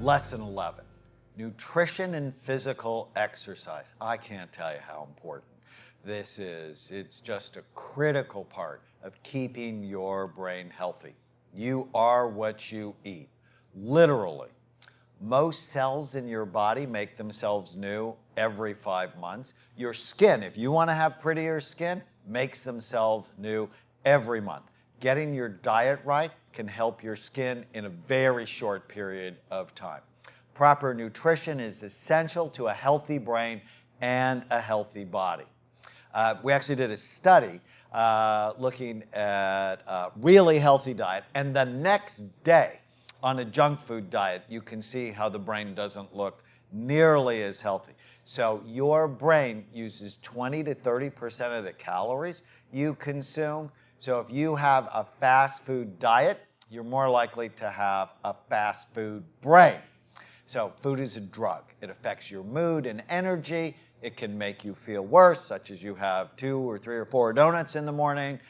Lesson 11, nutrition and physical exercise. I can't tell you how important this is. It's just a critical part of keeping your brain healthy. You are what you eat, literally. Most cells in your body make themselves new every 5 months. Your skin, if you want to have prettier skin, makes themselves new every month. Getting your diet right can help your skin in a very short period of time. Proper nutrition is essential to a healthy brain and a healthy body. We actually did a study looking at a really healthy diet, and the next day on a junk food diet, you can see how the brain doesn't look nearly as healthy. So your brain uses 20 to 30% of the calories you consume. So if you have a fast food diet, you're more likely to have a fast food brain. So food is a drug. It affects your mood and energy. It can make you feel worse, such as you have 2 or 3 or 4 donuts in the morning.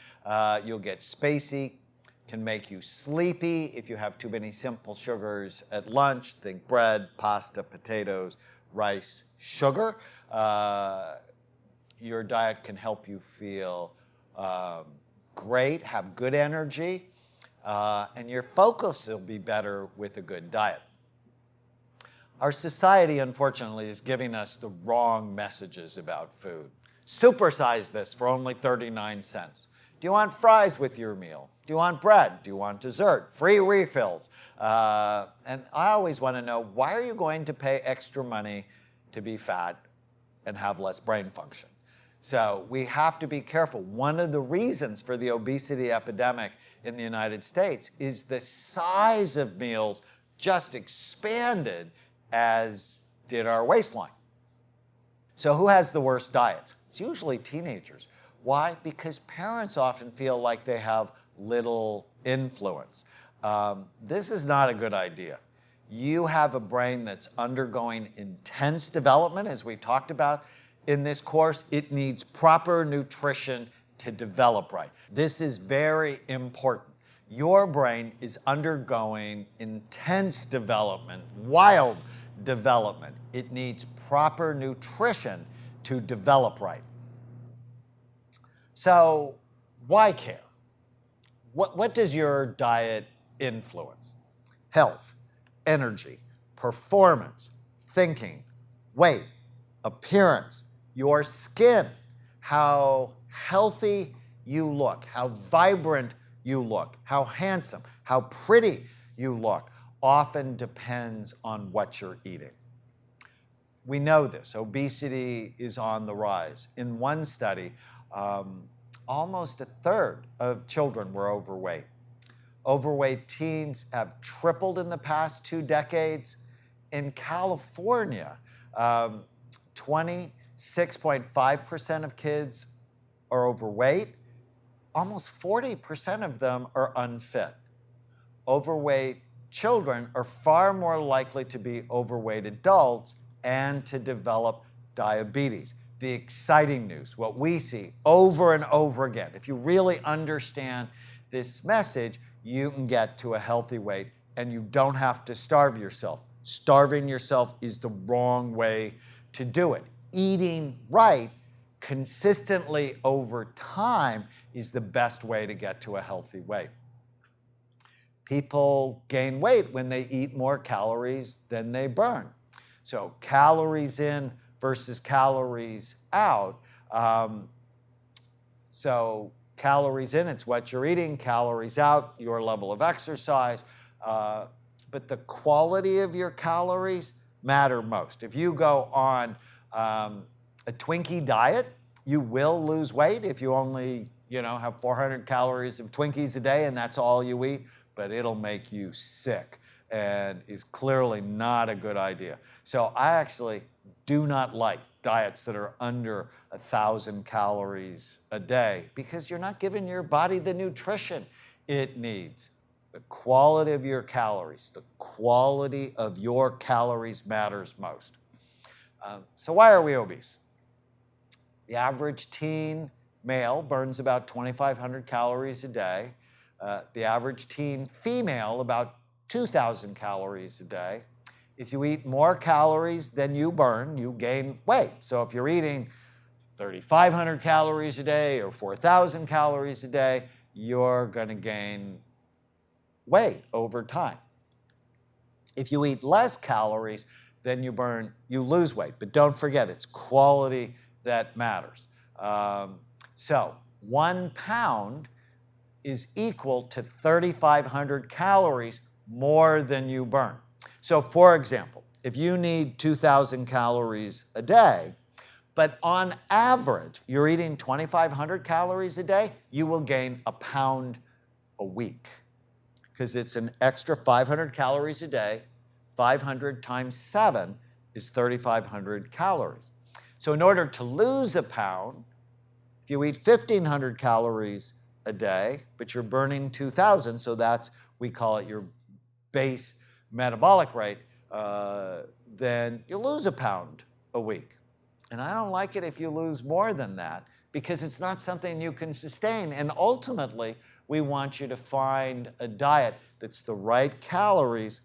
You'll get spacey. Can make you sleepy if you have too many simple sugars at lunch. Think bread, pasta, potatoes, rice, sugar. Your diet can help you feel great, have good energy, and your focus will be better with a good diet. Our society, unfortunately, is giving us the wrong messages about food. Supersize this for only 39 cents. Do you want fries with your meal? Do you want bread? Do you want dessert? Free refills. And I always want to know, why are you going to pay extra money to be fat and have less brain function? So we have to be careful. One of the reasons for the obesity epidemic in the United States is the size of meals just expanded, as did our waistline. So who has the worst diets? It's usually teenagers. Why? Because parents often feel like they have little influence. This is not a good idea. You have a brain that's undergoing intense development, as we've talked about in this course. It needs proper nutrition to develop right. This is very important. Your brain is undergoing intense development, wild development. It needs proper nutrition to develop right. So why care? What does your diet influence? Health, energy, performance, thinking, weight, appearance, your skin, how healthy you look, how vibrant you look, how handsome, how pretty you look, often depends on what you're eating. We know this. Obesity is on the rise. In one study, almost 1/3 of children were overweight. Overweight teens have tripled in the past 2 decades. In California, 26.5% of kids are overweight. Almost 40% of them are unfit. Overweight children are far more likely to be overweight adults and to develop diabetes. The exciting news, what we see over and over again, if you really understand this message, you can get to a healthy weight and you don't have to starve yourself. Starving yourself is the wrong way to do it. Eating right consistently over time is the best way to get to a healthy weight. People gain weight when they eat more calories than they burn. So calories in versus calories out. So calories in, it's what you're eating. Calories out, your level of exercise. But the quality of your calories matter most. If you go on a Twinkie diet, you will lose weight if you only have 400 calories of Twinkies a day and that's all you eat, but it'll make you sick and is clearly not a good idea. So I actually do not like diets that are under 1,000 calories a day because you're not giving your body the nutrition it needs. The quality of your calories, the quality of your calories matters most. So why are we obese? The average teen male burns about 2,500 calories a day. The average teen female, about 2,000 calories a day. If you eat more calories than you burn, you gain weight. So if you're eating 3,500 calories a day or 4,000 calories a day, you're going to gain weight over time. If you eat less calories than you burn, you lose weight. But don't forget, it's quality that matters. So 1 pound is equal to 3,500 calories more than you burn. So for example, if you need 2,000 calories a day, but on average, you're eating 2,500 calories a day, you will gain a pound a week, because it's an extra 500 calories a day. 500 times 7 is 3,500 calories. So in order to lose a pound, if you eat 1,500 calories a day, but you're burning 2,000, so that's, we call it your base metabolic rate, then you lose a pound a week. And I don't like it if you lose more than that, because it's not something you can sustain. And ultimately, we want you to find a diet that's the right calories,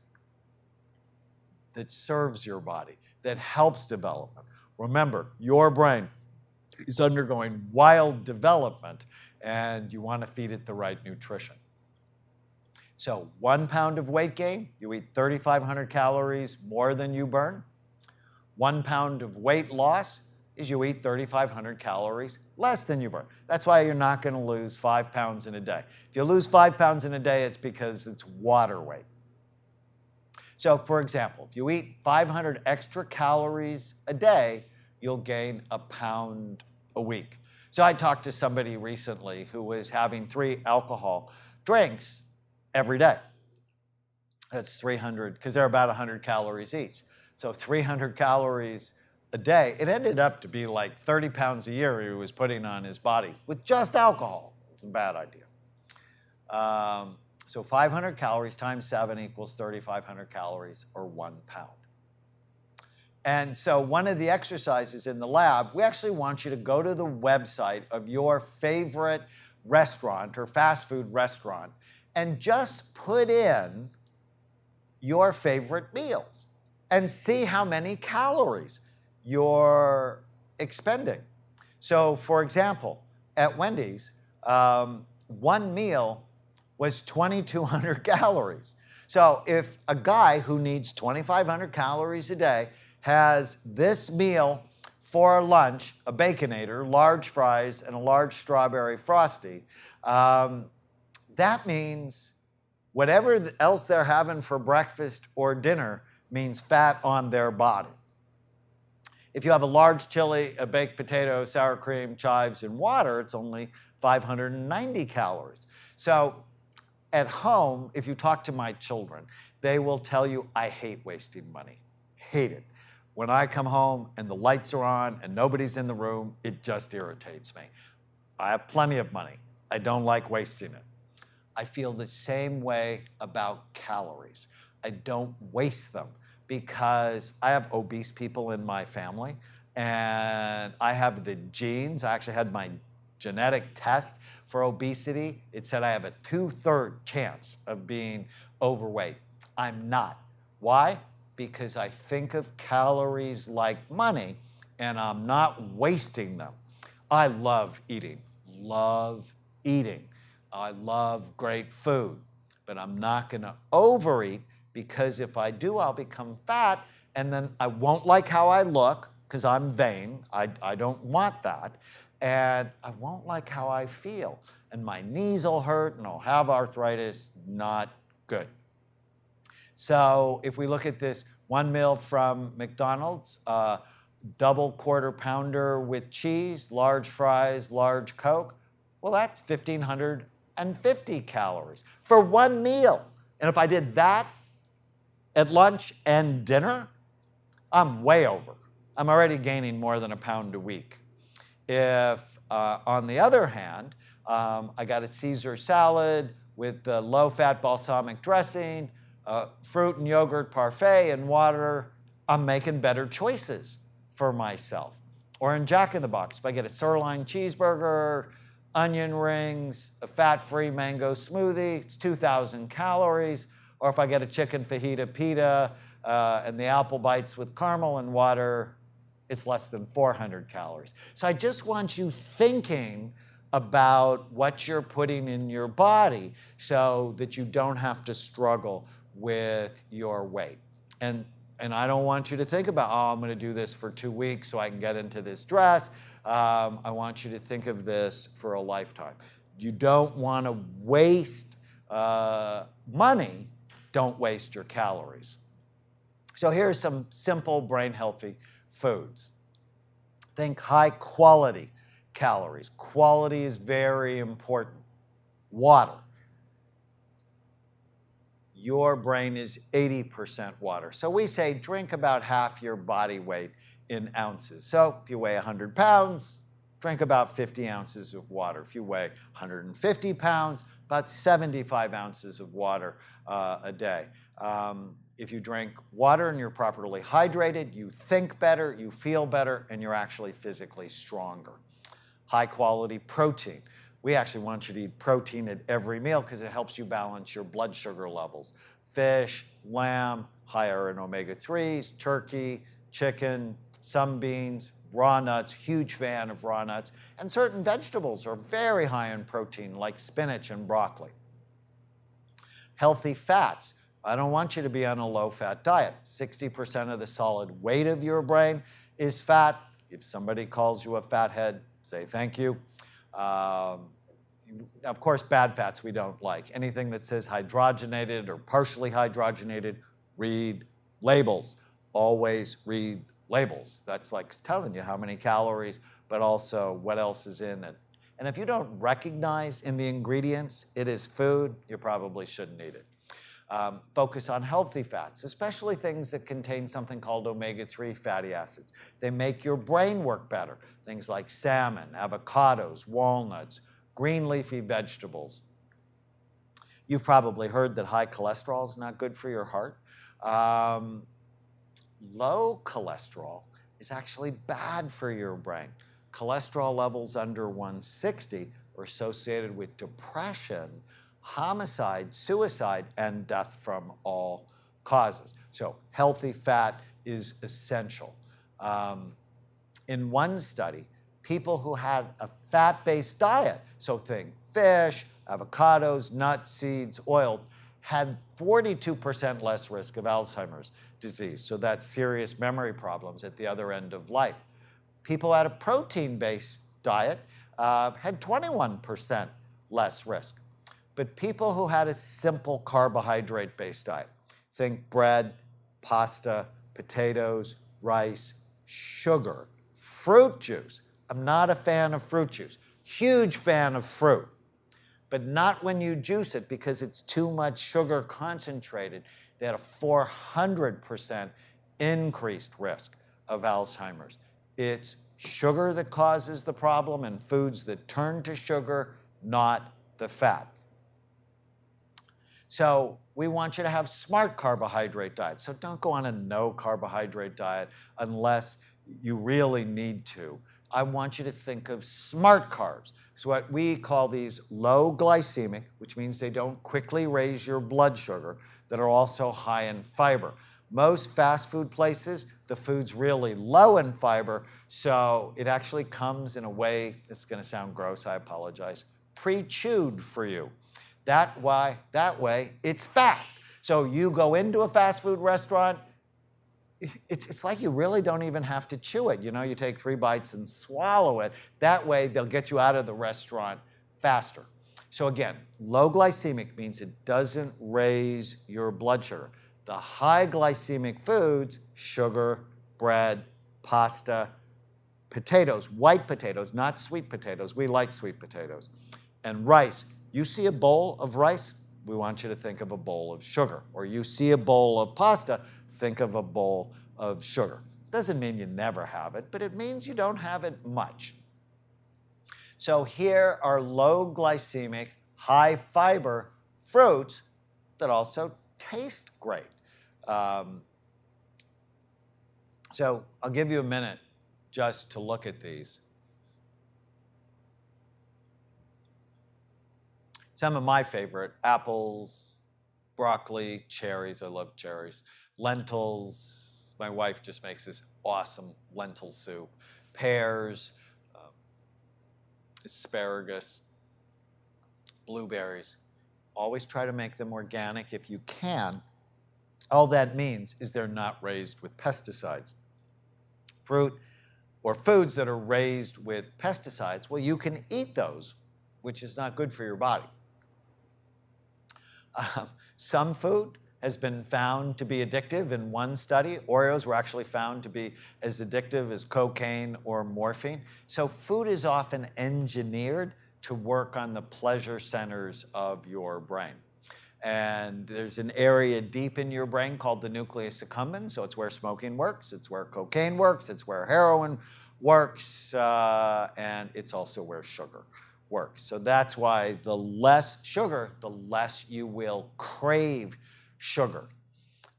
that serves your body, that helps development. Remember, your brain is undergoing wild development, and you want to feed it the right nutrition. So 1 pound of weight gain, you eat 3,500 calories more than you burn. 1 pound of weight loss is you eat 3,500 calories less than you burn. That's why you're not going to lose 5 pounds in a day. If you lose 5 pounds in a day, it's because it's water weight. So for example, if you eat 500 extra calories a day, you'll gain a pound a week. So I talked to somebody recently who was having 3 alcohol drinks every day. That's 300, because they're about 100 calories each. So 300 calories a day. It ended up to be like 30 pounds a year he was putting on his body with just alcohol. It's a bad idea. So 500 calories times 7 equals 3,500 calories, or 1 pound. And so one of the exercises in the lab, we actually want you to go to the website of your favorite restaurant or fast food restaurant and just put in your favorite meals and see how many calories you're expending. So for example, at Wendy's, 1 meal was 2,200 calories. So if a guy who needs 2,500 calories a day has this meal for lunch, a Baconator, large fries, and a large strawberry Frosty, that means whatever else they're having for breakfast or dinner means fat on their body. If you have a large chili, a baked potato, sour cream, chives, and water, it's only 590 calories. So at home, if you talk to my children, they will tell you, I hate wasting money. Hate it. When I come home and the lights are on and nobody's in the room, it just irritates me. I have plenty of money. I don't like wasting it. I feel the same way about calories. I don't waste them because I have obese people in my family and I have the genes. I actually had my genetic test for obesity. It said I have a 2/3 chance of being overweight. I'm not. Why? Because I think of calories like money and I'm not wasting them. I love eating. Love eating. I love great food, but I'm not going to overeat, because if I do, I'll become fat and then I won't like how I look because I'm vain. I don't want that. And I won't like how I feel. And my knees will hurt and I'll have arthritis. Not good. So if we look at this 1 meal from McDonald's, double quarter pounder with cheese, large fries, large Coke, well, that's 1,550 calories for 1 meal. And if I did that at lunch and dinner, I'm way over. I'm already gaining more than a pound a week. If, on the other hand, I got a Caesar salad with the low-fat balsamic dressing, fruit and yogurt parfait, and water, I'm making better choices for myself. Or in Jack in the Box, if I get a sirloin cheeseburger, onion rings, a fat-free mango smoothie, it's 2,000 calories. Or if I get a chicken fajita pita, and the apple bites with caramel and water, it's less than 400 calories. So I just want you thinking about what you're putting in your body so that you don't have to struggle with your weight. And I don't want you to think about, oh, I'm going to do this for 2 weeks so I can get into this dress. I want you to think of this for a lifetime. You don't want to waste money. Don't waste your calories. So here's some simple brain healthy foods. Think high quality calories. Quality is very important. Water. Your brain is 80% water. So we say drink about half your body weight in ounces. So if you weigh 100 pounds, drink about 50 ounces of water. If you weigh 150 pounds, about 75 ounces of water a day. If you drink water and you're properly hydrated, you think better, you feel better, and you're actually physically stronger. High quality protein. We actually want you to eat protein at every meal because it helps you balance your blood sugar levels. Fish, lamb, higher in omega-3s, turkey, chicken, some beans, raw nuts, huge fan of raw nuts, and certain vegetables are very high in protein like spinach and broccoli. Healthy fats. I don't want you to be on a low-fat diet. 60% of the solid weight of your brain is fat. If somebody calls you a fathead, say thank you. Of course, bad fats we don't like. Anything that says hydrogenated or partially hydrogenated, read labels. Always read labels. That's like telling you how many calories, but also what else is in it. And if you don't recognize in the ingredients it is food, you probably shouldn't eat it. Focus on healthy fats, especially things that contain something called omega-3 fatty acids. They make your brain work better. Things like salmon, avocados, walnuts, green leafy vegetables. You've probably heard that high cholesterol is not good for your heart. Low cholesterol is actually bad for your brain. Cholesterol levels under 160 are associated with depression, homicide, suicide, and death from all causes. So healthy fat is essential. In one study, people who had a fat-based diet, so think fish, avocados, nuts, seeds, oil, had 42% less risk of Alzheimer's disease. So that's serious memory problems at the other end of life. People who had a protein-based diet had 21% less risk. But people who had a simple carbohydrate-based diet, think bread, pasta, potatoes, rice, sugar, fruit juice. I'm not a fan of fruit juice. Huge fan of fruit. But not when you juice it because it's too much sugar concentrated. They had a 400% increased risk of Alzheimer's. It's sugar that causes the problem and foods that turn to sugar, not the fat. So we want you to have smart carbohydrate diets. So don't go on a no carbohydrate diet unless you really need to. I want you to think of smart carbs. So what we call these low glycemic, which means they don't quickly raise your blood sugar, that are also high in fiber. Most fast food places, the food's really low in fiber, so it actually comes in a way, it's going to sound gross, I apologize, pre-chewed for you. That way, it's fast. So you go into a fast food restaurant, it's like you really don't even have to chew it. You know, you take 3 bites and swallow it. That way, they'll get you out of the restaurant faster. So again, low glycemic means it doesn't raise your blood sugar. The high glycemic foods, sugar, bread, pasta, potatoes, white potatoes, not sweet potatoes. We like sweet potatoes. And rice. You see a bowl of rice, we want you to think of a bowl of sugar. Or you see a bowl of pasta, think of a bowl of sugar. Doesn't mean you never have it, but it means you don't have it much. So here are low glycemic, high fiber fruits that also taste great. So I'll give you a minute just to look at these. Some of my favorite, apples, broccoli, cherries, I love cherries, Lentils. My wife just makes this awesome lentil soup. Pears, asparagus, blueberries. Always try to make them organic if you can. All that means is they're not raised with pesticides. Fruit or foods that are raised with pesticides, well, you can eat those, which is not good for your body. Some food has been found to be addictive. In one study, Oreos were actually found to be as addictive as cocaine or morphine. So food is often engineered to work on the pleasure centers of your brain. And there's an area deep in your brain called the nucleus accumbens. So it's where smoking works, it's where cocaine works, it's where heroin works, and it's also where sugar works. So that's why the less sugar, the less you will crave sugar.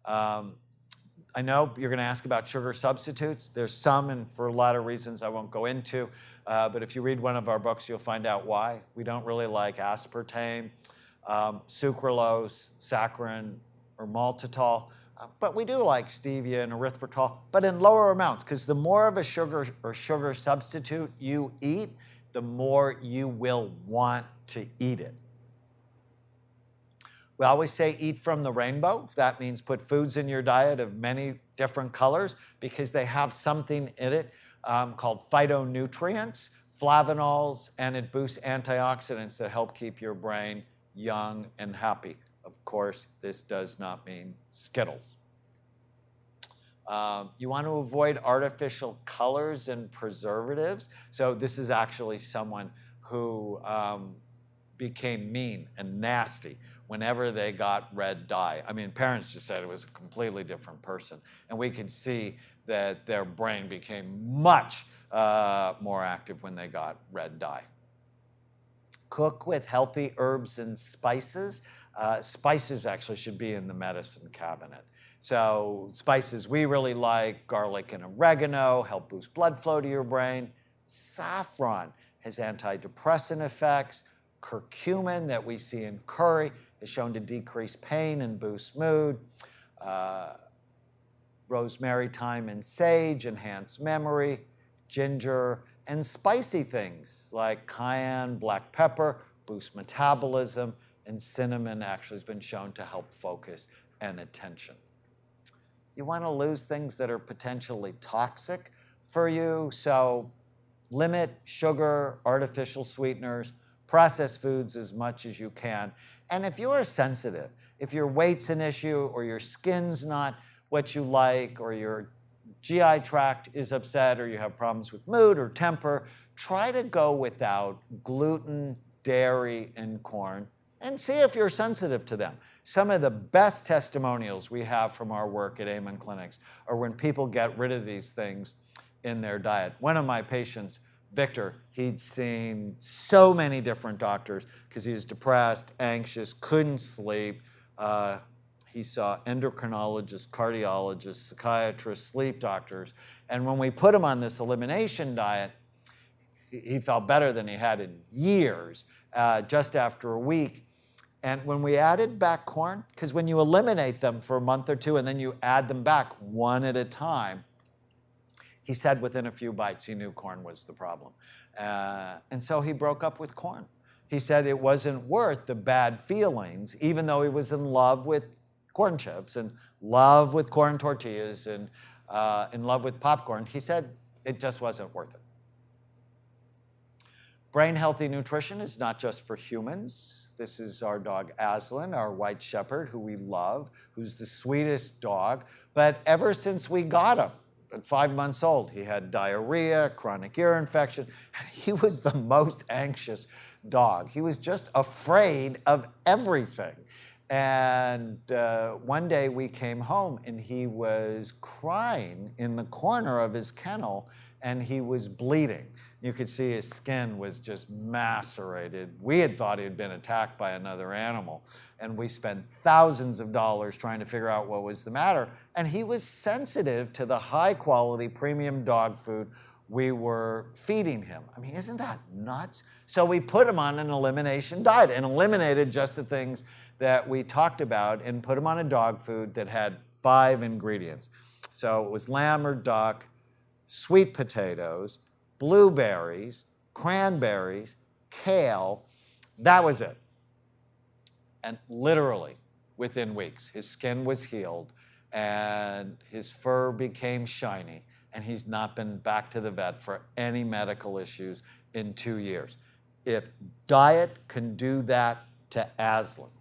I know you're going to ask about sugar substitutes. There's some, and for a lot of reasons I won't go into, but if you read one of our books, you'll find out why. We don't really like aspartame, sucralose, saccharin, or maltitol, but we do like stevia and erythritol, but in lower amounts, because the more of a sugar or sugar substitute you eat, the more you will want to eat it. We always say eat from the rainbow. That means put foods in your diet of many different colors because they have something in it called phytonutrients, flavanols, and it boosts antioxidants that help keep your brain young and happy. Of course, this does not mean Skittles. You want to avoid artificial colors and preservatives. So this is actually someone who became mean and nasty whenever they got red dye. I mean, parents just said it was a completely different person. And we could see that their brain became much more active when they got red dye. Cook with healthy herbs and spices. Spices actually should be in the medicine cabinet. So spices we really like, garlic and oregano, help boost blood flow to your brain. Saffron has antidepressant effects. Curcumin that we see in curry is shown to decrease pain and boost mood. Rosemary, thyme, and sage enhance memory. Ginger and spicy things like cayenne, black pepper boost metabolism, and cinnamon actually has been shown to help focus and attention. You want to lose things that are potentially toxic for you, so limit sugar, artificial sweeteners, processed foods as much as you can. And if you're sensitive, if your weight's an issue or your skin's not what you like or your GI tract is upset or you have problems with mood or temper, try to go without gluten, dairy, and corn and see if you're sensitive to them. Some of the best testimonials we have from our work at Amen Clinics are when people get rid of these things in their diet. One of my patients, Victor, he'd seen so many different doctors because he was depressed, anxious, couldn't sleep. He saw endocrinologists, cardiologists, psychiatrists, sleep doctors. And when we put him on this elimination diet, he felt better than he had in years just after a week. And when we added back corn, because when you eliminate them for a month or two and then you add them back one at a time, he said within a few bites he knew corn was the problem. And so he broke up with corn. He said it wasn't worth the bad feelings, even though he was in love with corn chips and love with corn tortillas and in love with popcorn. He said it just wasn't worth it. Brain healthy nutrition is not just for humans. This is our dog Aslan, our white shepherd, who we love, who's the sweetest dog. But ever since we got him, at 5 months old, he had diarrhea, chronic ear infection, and he was the most anxious dog. He was just afraid of everything. And one day we came home and he was crying in the corner of his kennel and he was bleeding. You could see his skin was just macerated. We had thought he had been attacked by another animal. And we spent thousands of dollars trying to figure out what was the matter. And he was sensitive to the high quality premium dog food we were feeding him. I mean, isn't that nuts? So we put him on an elimination diet and eliminated just the things that we talked about and put him on a dog food that had 5 ingredients. So it was lamb or duck, sweet potatoes, blueberries, cranberries, kale. That was it. And literally, within weeks, his skin was healed and his fur became shiny, and he's not been back to the vet for any medical issues in 2 years. If diet can do that to Aslan,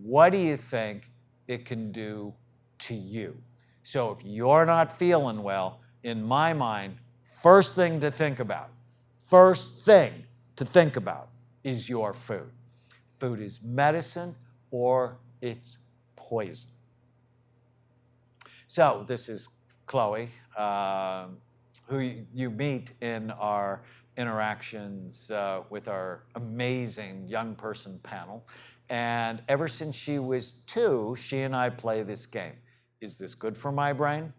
what do you think it can do to you? So if you're not feeling well, in my mind, first thing to think about is your food. Food is medicine or it's poison. So this is Chloe, who you meet in our interactions with our amazing young person panel. And ever since she was 2, she and I play this game. Is this good for my brain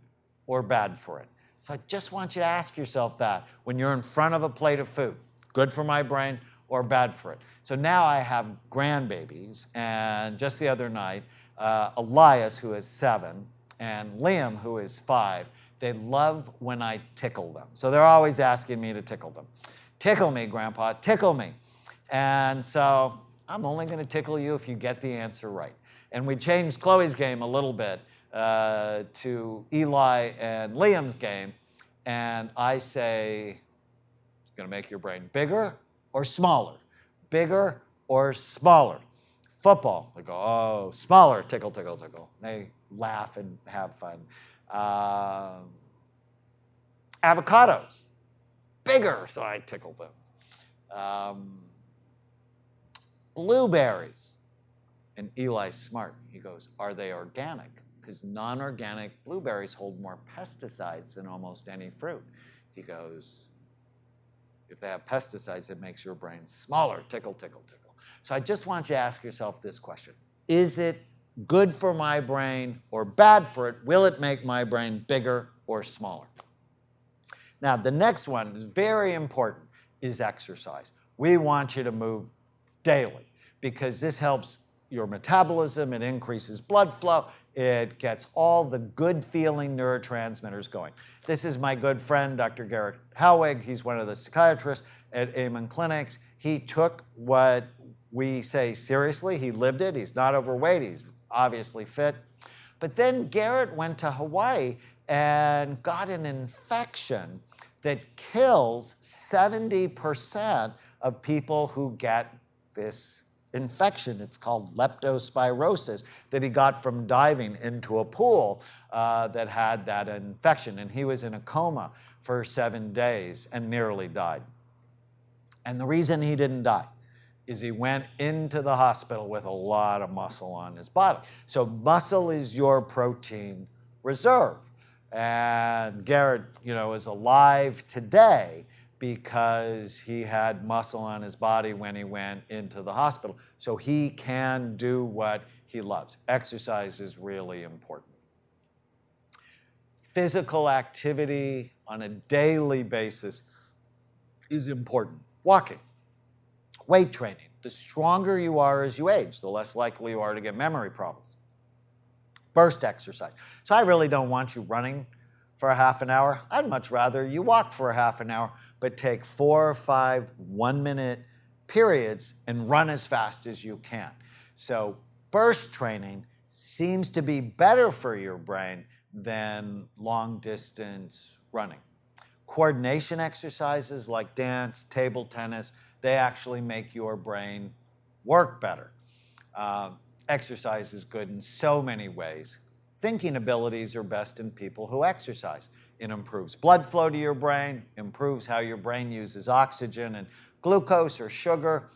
or bad for it? So I just want you to ask yourself that when you're in front of a plate of food. Good for my brain or bad for it? So now I have grandbabies, and just the other night, Elias, who is 7, and Liam, who is 5, they love when I tickle them. So they're always asking me to tickle them. Tickle me, Grandpa, tickle me. And so I'm only going to tickle you if you get the answer right. And we changed Chloe's game a little bit to Eli and Liam's game. And I say, it's going to make your brain bigger or smaller? Bigger or smaller? Football, they go, oh, smaller, tickle, tickle, tickle. They laugh and have fun. Avocados, bigger, so I tickle them. Blueberries, and Eli's smart. He goes, are they organic? Because non-organic blueberries hold more pesticides than almost any fruit. He goes, if they have pesticides, it makes your brain smaller, tickle, tickle, tickle. So I just want you to ask yourself this question. Is it good for my brain or bad for it? Will it make my brain bigger or smaller? Now, the next one is very important, is exercise. We want you to move daily because this helps your metabolism, it increases blood flow, it gets all the good-feeling neurotransmitters going. This is my good friend, Dr. Garrett Howig. He's one of the psychiatrists at Amen Clinics. He took what we say seriously. He lived it. He's not overweight. He's obviously fit. But then Garrett went to Hawaii and got an infection that kills 70% of people who get this infection. It's called leptospirosis that he got from diving into a pool that had that infection. And he was in a coma for 7 days and nearly died. And the reason he didn't die is he went into the hospital with a lot of muscle on his body. So muscle is your protein reserve. And Garrett, is alive today because he had muscle on his body when he went into the hospital. So he can do what he loves. Exercise is really important. Physical activity on a daily basis is important. Walking, weight training. The stronger you are as you age, the less likely you are to get memory problems. Burst exercise. So I really don't want you running for a half an hour. I'd much rather you walk for a half an hour, but take 4 or 5 one-minute periods and run as fast as you can. So burst training seems to be better for your brain than long-distance running. Coordination exercises like dance, table tennis, they actually make your brain work better. Exercise is good in so many ways. Thinking abilities are best in people who exercise. It improves blood flow to your brain, improves how your brain uses oxygen and glucose or sugar,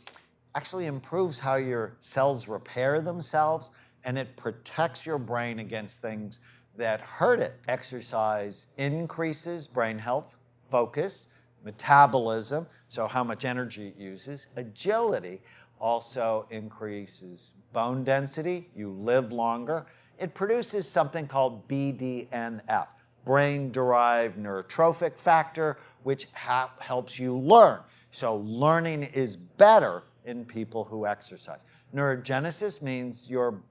actually improves how your cells repair themselves, and it protects your brain against things that hurt it. Exercise increases brain health, focus, metabolism, so how much energy it uses. Agility also increases bone density. You live longer. It produces something called BDNF, brain-derived neurotrophic factor, which helps you learn. So learning is better in people who exercise. Neurogenesis means your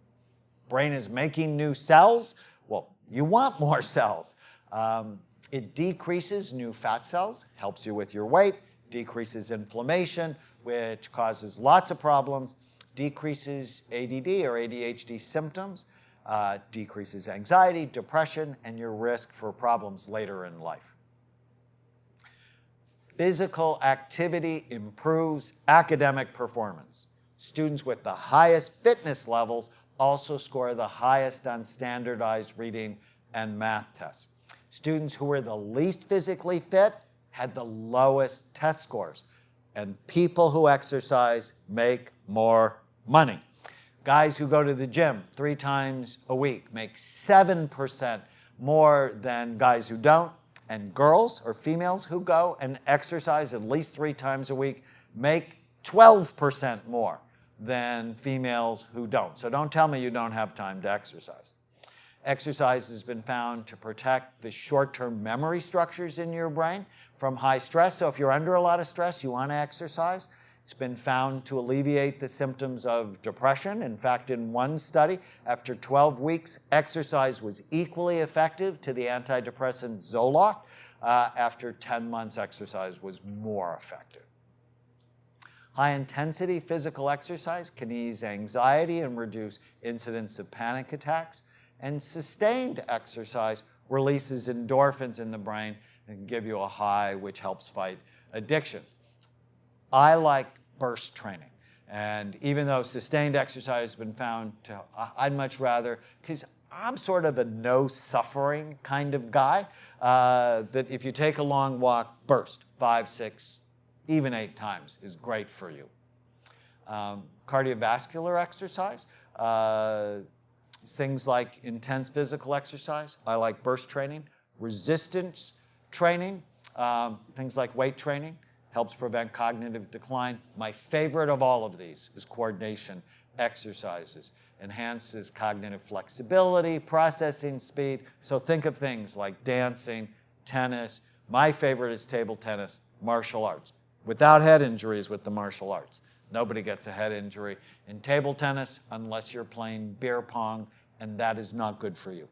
brain is making new cells, Well, you want more cells. It decreases new fat cells, helps you with your weight, decreases inflammation, which causes lots of problems, decreases ADD or ADHD symptoms, decreases anxiety, depression, and your risk for problems later in life. Physical activity improves academic performance. Students with the highest fitness levels also score the highest on standardized reading and math tests. Students who were the least physically fit had the lowest test scores. And people who exercise make more money. Guys who go to the gym 3 times a week make 7% more than guys who don't. And girls or females who go and exercise at least 3 times a week make 12% more than females who don't. So don't tell me you don't have time to exercise. Exercise has been found to protect the short-term memory structures in your brain from high stress. So if you're under a lot of stress, you want to exercise. It's been found to alleviate the symptoms of depression. In fact, in one study, after 12 weeks, exercise was equally effective to the antidepressant Zoloft. After 10 months, exercise was more effective. High-intensity physical exercise can ease anxiety and reduce incidence of panic attacks. And sustained exercise releases endorphins in the brain and give you a high, which helps fight addictions. I like burst training. And even though sustained exercise has been found to, I'd much rather, because I'm sort of a no-suffering kind of guy, that if you take a long walk, burst 5, 6, even 8 times is great for you. Cardiovascular exercise, things like intense physical exercise. I like burst training. Resistance training, things like weight training, helps prevent cognitive decline. My favorite of all of these is coordination exercises. Enhances cognitive flexibility, processing speed. So think of things like dancing, tennis. My favorite is table tennis, martial arts. Without head injuries with the martial arts. Nobody gets a head injury in table tennis unless you're playing beer pong, and that is not good for you.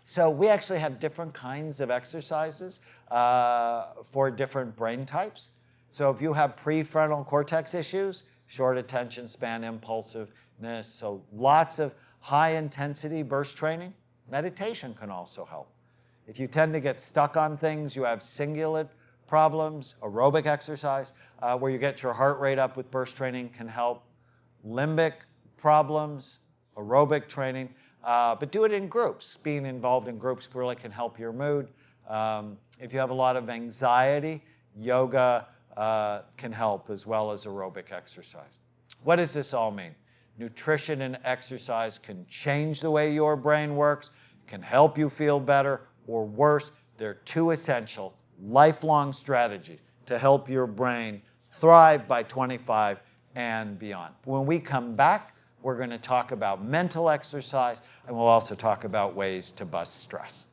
So we actually have different kinds of exercises for different brain types. So if you have prefrontal cortex issues, short attention span, impulsiveness, so lots of high-intensity burst training, meditation can also help. If you tend to get stuck on things, you have cingulate problems, aerobic exercise, where you get your heart rate up with burst training can help. Limbic problems, aerobic training, but do it in groups. Being involved in groups really can help your mood. If you have a lot of anxiety, yoga can help as well as aerobic exercise. What does this all mean? Nutrition and exercise can change the way your brain works, can help you feel better or worse. They're 2 essential, lifelong strategies to help your brain thrive by 25 and beyond. When we come back, we're going to talk about mental exercise, and we'll also talk about ways to bust stress.